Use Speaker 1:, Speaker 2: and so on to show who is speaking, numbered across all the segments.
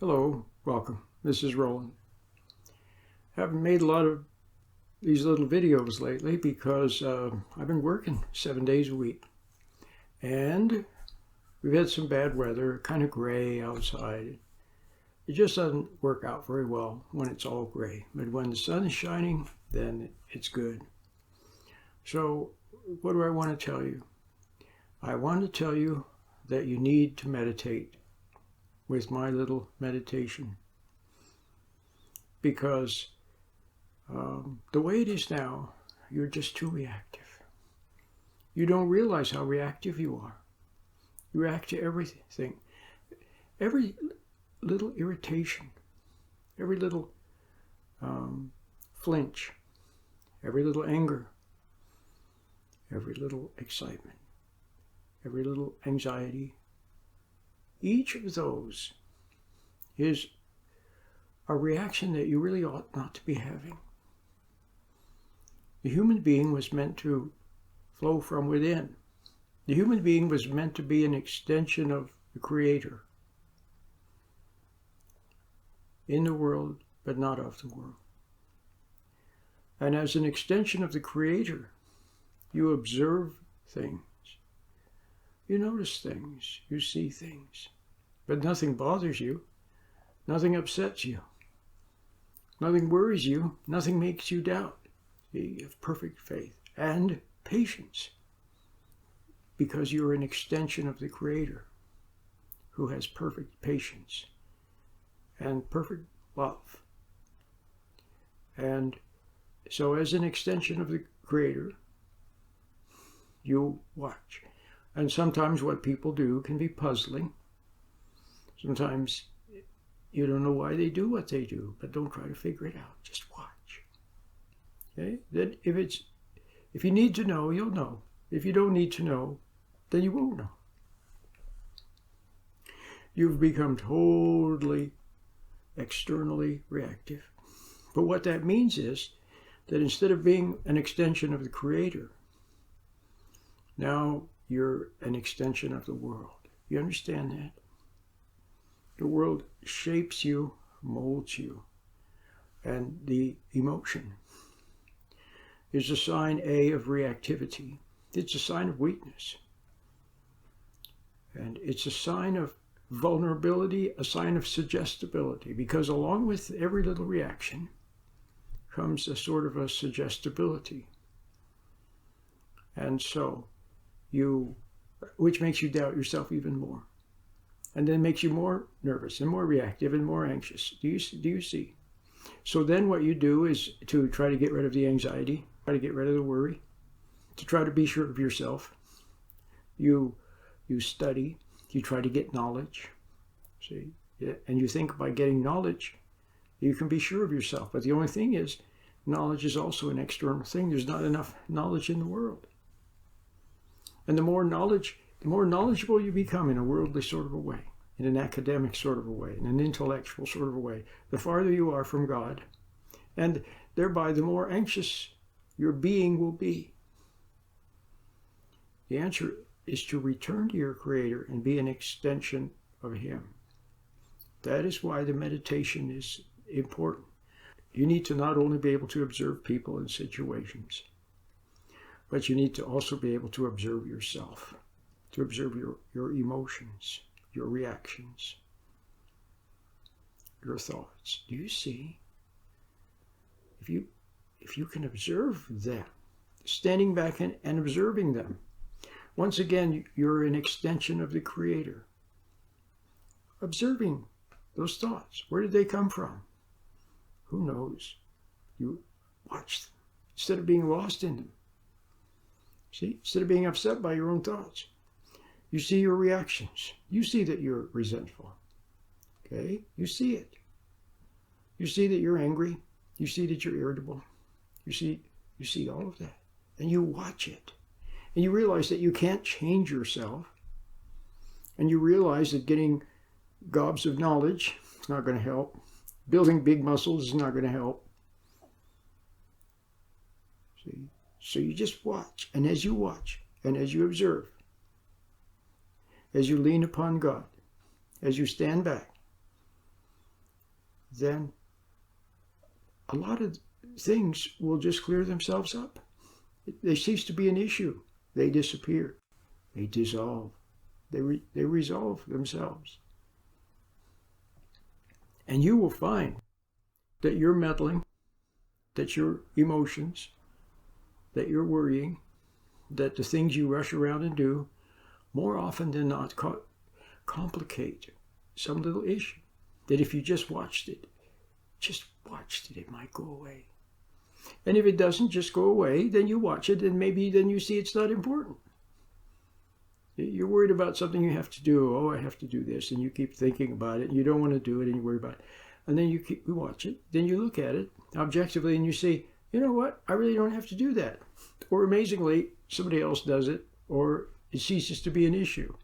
Speaker 1: Hello, welcome. This is Roland. I haven't made a lot of these little videos lately because I've been working 7 days a week. And we've had some bad weather, kind of gray outside. It just doesn't work out very well when it's all gray. But when the sun is shining, then it's good. So what do I want to tell you? I want to tell you that you need to meditate with my little meditation, because the way it is now, you're just too reactive. You don't realize how reactive you are. You react to everything, every little irritation, every little flinch, every little anger, every little excitement, every little anxiety. Each of those is a reaction that you really ought not to be having. The human being was meant to flow from within. The human being was meant to be an extension of the Creator in the world, but not of the world. And as an extension of the Creator, you observe things. You notice things, you see things, but nothing bothers you, nothing upsets you, nothing worries you, nothing makes you doubt. You have perfect faith and patience because you're an extension of the Creator who has perfect patience and perfect love. And so as an extension of the Creator, you watch. And sometimes what people do can be puzzling. Sometimes you don't know why they do what they do, but don't try to figure it out. Just watch. Okay? Then if you need to know, you'll know. If you don't need to know, then you won't know. You've become totally externally reactive. But what that means is that instead of being an extension of the Creator, now you're an extension of the world. You understand that? The world shapes you, molds you. And the emotion is a sign, of reactivity. It's a sign of weakness. And it's a sign of vulnerability, a sign of suggestibility, because along with every little reaction comes a sort of a suggestibility. And so which makes you doubt yourself even more, and then makes you more nervous and more reactive and more anxious. Do you see? So then what you do is to try to get rid of the anxiety, try to get rid of the worry, to try to be sure of yourself. You study, you try to get knowledge, see, and you think by getting knowledge, you can be sure of yourself. But the only thing is, knowledge is also an external thing. There's not enough knowledge in the world. And the more knowledgeable you become in a worldly sort of a way, in an academic sort of a way, in an intellectual sort of a way, the farther you are from God, and thereby the more anxious your being will be. The answer is to return to your Creator and be an extension of Him. That is why the meditation is important. You need to not only be able to observe people and situations, but you need to also be able to observe yourself, to observe your emotions, your reactions, your thoughts. Do you see? If you can observe them, standing back and observing them, once again, you're an extension of the Creator. Observing those thoughts. Where did they come from? Who knows? You watch them instead of being lost in them. See, instead of being upset by your own thoughts, you see your reactions. You see that you're resentful. Okay? You see it. You see that you're angry. You see that you're irritable. You see all of that. And you watch it. And you realize that you can't change yourself. And you realize that getting gobs of knowledge is not going to help. Building big muscles is not going to help. See? So you just watch, and as you watch, and as you observe, as you lean upon God, as you stand back, then a lot of things will just clear themselves up. They cease to be an issue. They disappear. They dissolve. They resolve themselves. And you will find that you're meddling, that your emotions, that you're worrying, that the things you rush around and do, more often than not, complicate some little issue. That if you just watched it, it might go away. And if it doesn't just go away, then you watch it and maybe then you see it's not important. You're worried about something you have to do. Oh, I have to do this. And you keep thinking about it. And you don't want to do it and you worry about it. And then you watch it. Then you look at it objectively and you say, you know what? I really don't have to do that. Or amazingly, somebody else does it, or it ceases to be an issue.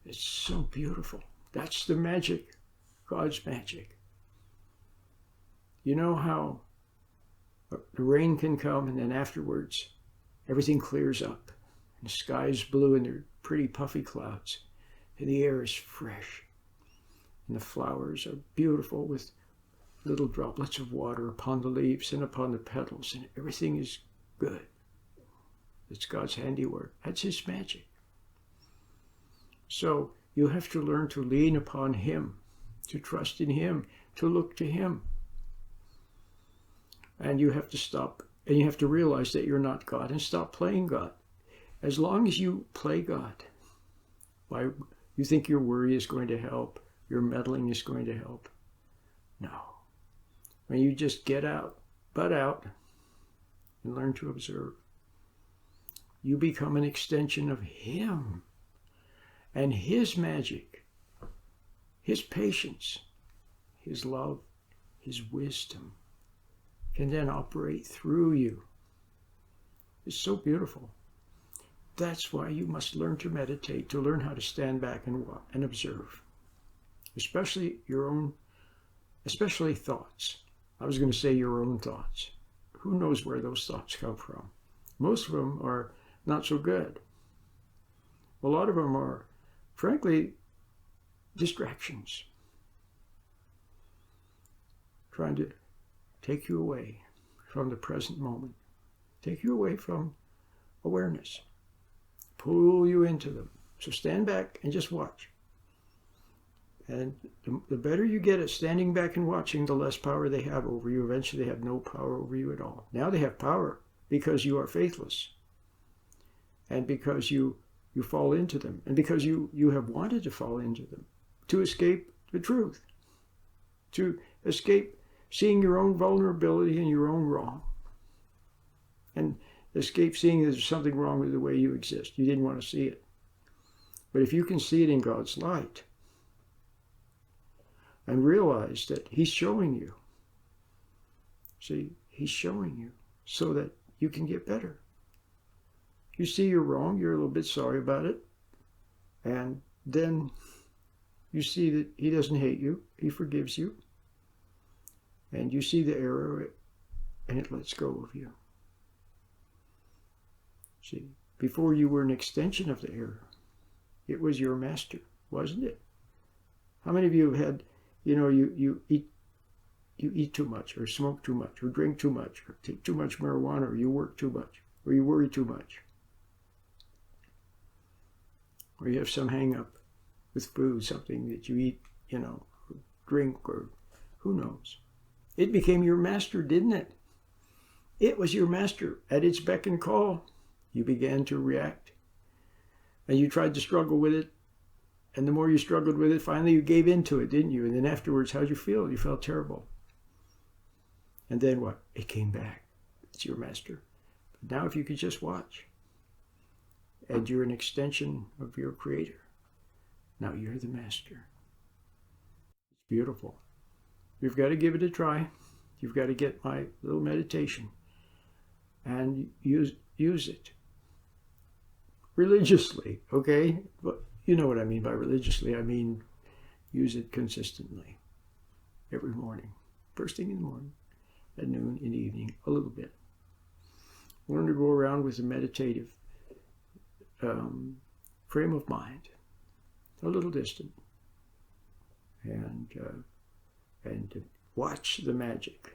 Speaker 1: It's so beautiful. That's the magic, God's magic. You know how the rain can come and then afterwards everything clears up. And the sky is blue and there are pretty puffy clouds. And the air is fresh. And the flowers are beautiful with little droplets of water upon the leaves and upon the petals. And everything is good. It's God's handiwork. That's His magic. So you have to learn to lean upon Him, to trust in Him, to look to Him. And you have to stop, and you have to realize that you're not God and stop playing God. As long as you play God, you think your worry is going to help, your meddling is going to help. No. When you just butt out, and learn to observe, you become an extension of Him. And His magic, His patience, His love, His wisdom can then operate through you. It's so beautiful. That's why you must learn to meditate, to learn how to stand back and observe. Especially thoughts. I was going to say your own thoughts. Who knows where those thoughts come from? Most of them are not so good. A lot of them are, frankly, distractions. Trying to take you away from the present moment. Take you away from awareness. Pull you into them. So stand back and just watch. And the better you get at standing back and watching, the less power they have over you. Eventually they have no power over you at all. Now they have power because you are faithless. And because you fall into them. And because you have wanted to fall into them. To escape the truth. To escape seeing your own vulnerability and your own wrong. And escape seeing there's something wrong with the way you exist. You didn't want to see it. But if you can see it in God's light, and realize that He's showing you. See, He's showing you so that you can get better. You see you're wrong, you're a little bit sorry about it, and then you see that He doesn't hate you, He forgives you, and you see the error, and it lets go of you. See, before you were an extension of the error, it was your master, wasn't it? How many of you have had, you eat too much, or smoke too much, or drink too much, or take too much marijuana, or you work too much, or you worry too much, or you have some hang up with food, something that you eat, or drink, or who knows. It became your master, didn't it? It was your master. At its beck and call, you began to react, and you tried to struggle with it. And the more you struggled with it, finally you gave in to it, didn't you? And then afterwards, how'd you feel? You felt terrible. And then what? It came back. It's your master. But now if you could just watch, and you're an extension of your Creator, now you're the master. It's beautiful. You've got to give it a try. You've got to get my little meditation and use it religiously, okay? But you know what I mean by religiously. I mean, use it consistently. Every morning. First thing in the morning, at noon, in the evening, a little bit. Learn to go around with a meditative frame of mind. A little distant. And Watch the magic.